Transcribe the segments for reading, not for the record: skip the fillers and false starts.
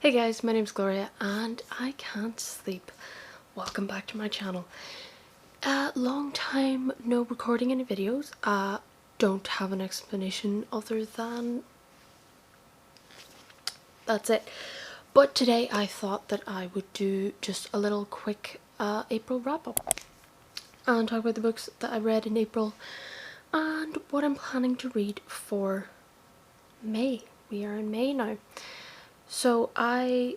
Hey guys, my name's Gloria and I can't sleep. Welcome back to my channel. Long time no recording any videos. Don't have an explanation other than that's it. But today I thought that I would do just a little quick April wrap up and talk about the books that I read in April and what I'm planning to read for May. We are in May now. So I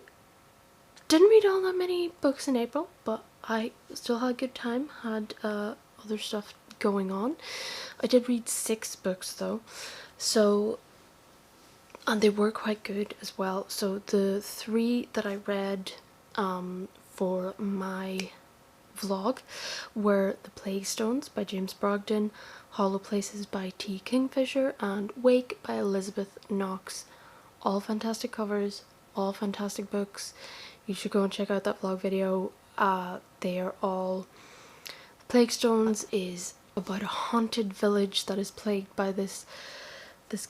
didn't read all that many books in April, but I still had a good time, had other stuff going on. I did read 6 books though, and they were quite good as well. So the 3 that I read for my vlog were The Plague Stones by James Brogden, Hollow Places by T. Kingfisher, and Wake by Elizabeth Knox. All fantastic covers, all fantastic books. You should go and check out that vlog video. They are all... Plague Stones is about a haunted village that is plagued by this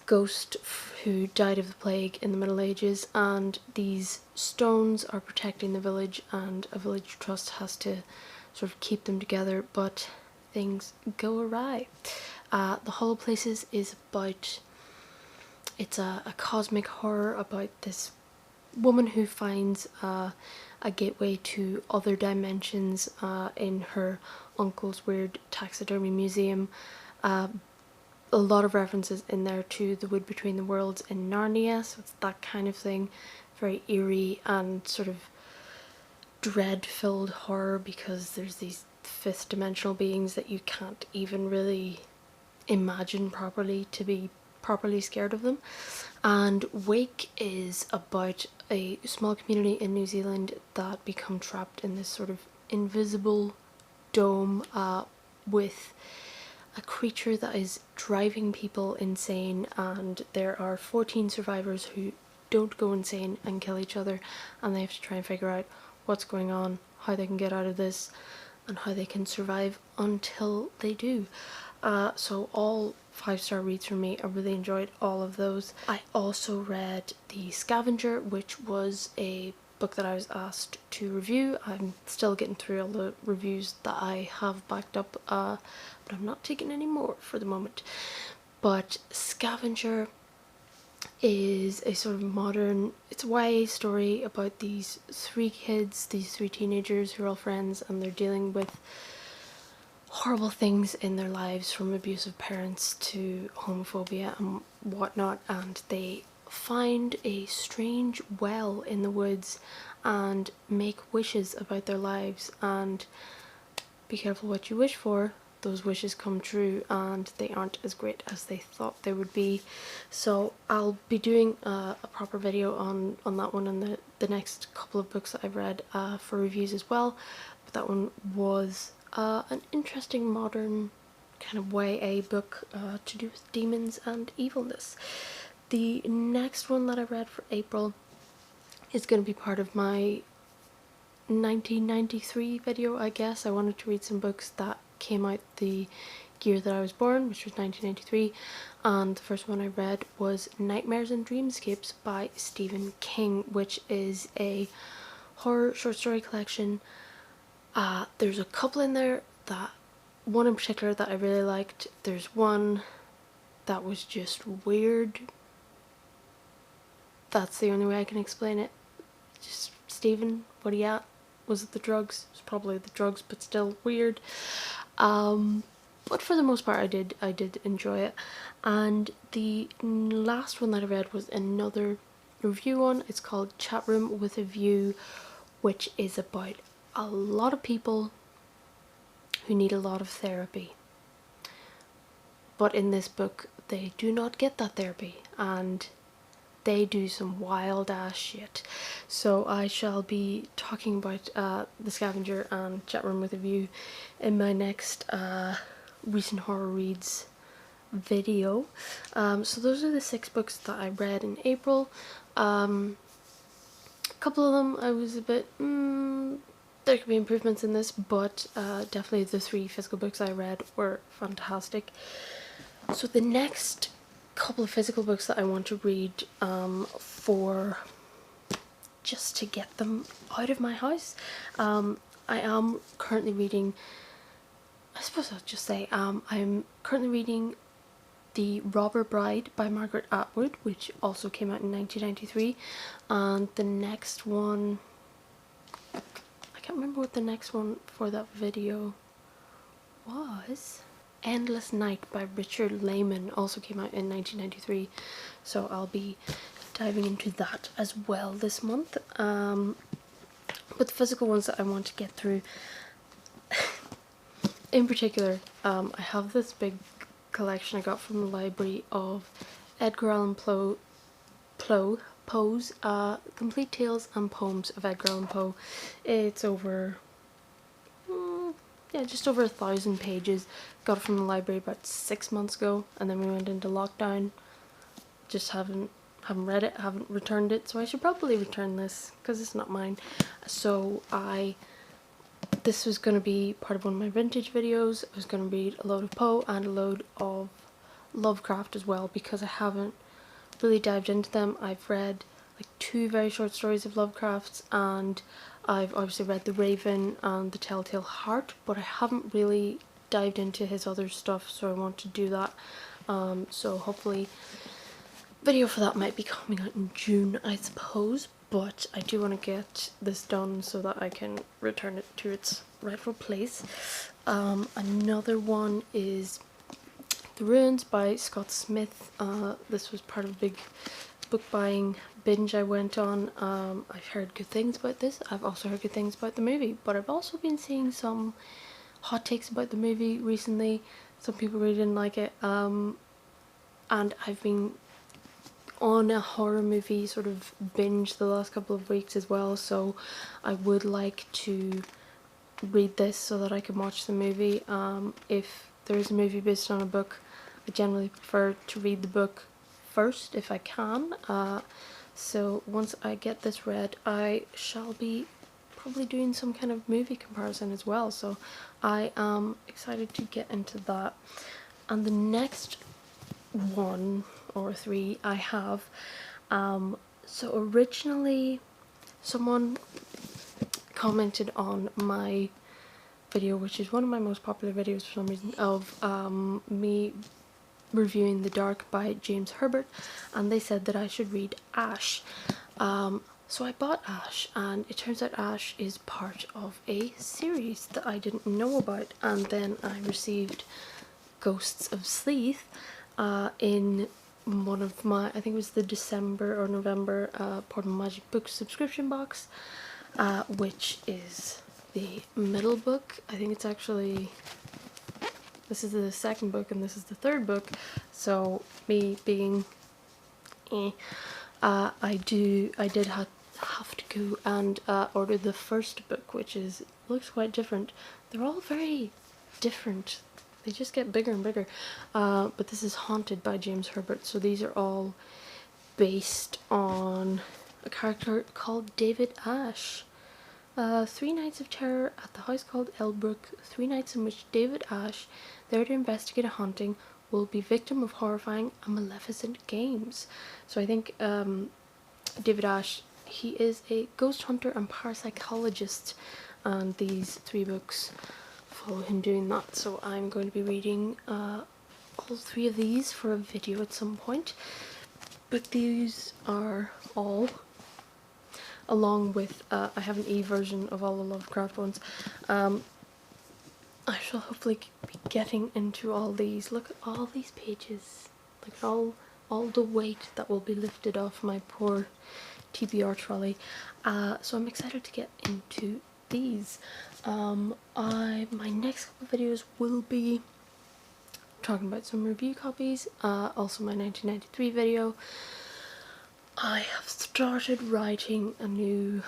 ghost who died of the plague in the Middle Ages, and these stones are protecting the village, and a village trust has to sort of keep them together, but things go awry. The Hollow Places is about... It's a cosmic horror about this woman who finds a gateway to other dimensions in her uncle's weird taxidermy museum. A lot of references in there to The Wood Between the Worlds in Narnia, so it's that kind of thing. Very eerie and sort of dread-filled horror, because there's these fifth dimensional beings that you can't even really imagine properly to be properly scared of them. And Wake is about a small community in New Zealand that become trapped in this sort of invisible dome with a creature that is driving people insane, and there are 14 survivors who don't go insane and kill each other, and they have to try and figure out what's going on, how they can get out of this, and how they can survive until they do. So all 5-star reads from me. I really enjoyed all of those. I also read The Scavenger, which was a book that I was asked to review. I'm still getting through all the reviews that I have backed up, but I'm not taking any more for the moment. But Scavenger is a sort of modern, it's a YA story about these 3 kids, these 3 teenagers who are all friends, and they're dealing with horrible things in their lives, from abusive parents to homophobia and whatnot, and they find a strange well in the woods and make wishes about their lives, and be careful what you wish for, those wishes come true and they aren't as great as they thought they would be. So I'll be doing a proper video on that one and the next couple of books that I've read for reviews as well. But that one was an interesting modern kind of YA book to do with demons and evilness. The next one that I read for April is going to be part of my 1993 video, I guess. I wanted to read some books that came out the year that I was born, which was 1993, and the first one I read was Nightmares and Dreamscapes by Stephen King, which is a horror short story collection. There's a couple in there, one in particular that I really liked. There's one that was just weird. That's the only way I can explain it. Just, Stephen, what are you at? Was it the drugs? It was probably the drugs, but still weird. But for the most part I did enjoy it. And the last one that I read was another review one. It's called Chat Room with a View, which is about a lot of people who need a lot of therapy. But in this book they do not get that therapy, and they do some wild ass shit. So I shall be talking about The Scavenger and Chat Room with a View in my next recent horror reads video. So those are the 6 books that I read in April. A couple of them I was a bit there could be improvements in this, but definitely the 3 physical books I read were fantastic. So the next couple of physical books that I want to read for just to get them out of my house. I am currently reading, I suppose I'll just say, I'm currently reading The Robber Bride by Margaret Atwood, which also came out in 1993, and the next one, I can't remember what the next one for that video was. Endless Night by Richard Lehman also came out in 1993, so I'll be diving into that as well this month. But the physical ones that I want to get through, in particular, I have this big collection I got from the library of Edgar Allan Poe's Complete Tales and Poems of Edgar Allan Poe. It's over, yeah, just over 1,000 pages. Got it from the library about 6 months ago, and then we went into lockdown. Just haven't read it, haven't returned it, so I should probably return this because it's not mine. So this was going to be part of one of my vintage videos. I was going to read a load of Poe and a load of Lovecraft as well, because I haven't really dived into them. I've read like 2 very short stories of Lovecraft's, and I've obviously read The Raven and The Telltale Heart, but I haven't really dived into his other stuff, so I want to do that. So hopefully video for that might be coming out in June, I suppose, but I do want to get this done so that I can return it to its rightful place. Another one is The Ruins by Scott Smith. This was part of a big book buying binge I went on. I've heard good things about this. I've also heard good things about the movie, but I've also been seeing some hot takes about the movie recently. Some people really didn't like it, and I've been on a horror movie sort of binge the last couple of weeks as well, so I would like to read this so that I can watch the movie. If there is a movie based on a book, I generally prefer to read the book first if I can. So once I get this read, I shall be probably doing some kind of movie comparison as well, so I am excited to get into that. And the next one or 3 I have, so originally someone commented on my video, which is one of my most popular videos for some reason, of me reviewing The Dark by James Herbert, and they said that I should read Ash. So I bought Ash, and it turns out Ash is part of a series that I didn't know about, and then I received Ghosts of Sleeth in one of my, I think it was the December or November Portable Magic Book subscription box, which is the middle book. I think it's actually, this is the second book and this is the third book, so me being I did have to go and order the first book, which looks quite different. They're all very different. They just get bigger and bigger. But this is Haunted by James Herbert, so these are all based on a character called David Ash. 3 nights of terror at the house called Elbrook, 3 nights in which David Ash, there to investigate a haunting, will be victim of horrifying and maleficent games. So I think David Ash, he is a ghost hunter and parapsychologist, and these 3 books follow him doing that. So I'm going to be reading all 3 of these for a video at some point. But these are all, along with, I have an e-version of all the Lovecraft ones. I shall hopefully be getting into all these. Look at all these pages. Look at all the weight that will be lifted off my poor TBR trolley. So I'm excited to get into these. My next couple of videos will be talking about some review copies, also my 1993 video. I have started writing a new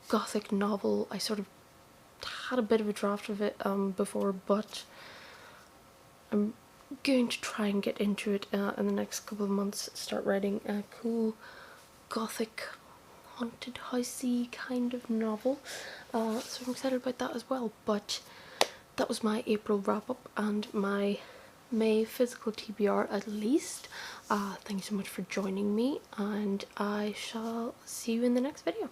gothic novel. I sort of had a bit of a draft of it before, but I'm going to try and get into it in the next couple of months, start writing a cool gothic haunted housey kind of novel, so I'm excited about that as well. But that was my April wrap up and my May physical TBR at least. Thank you so much for joining me, and I shall see you in the next video.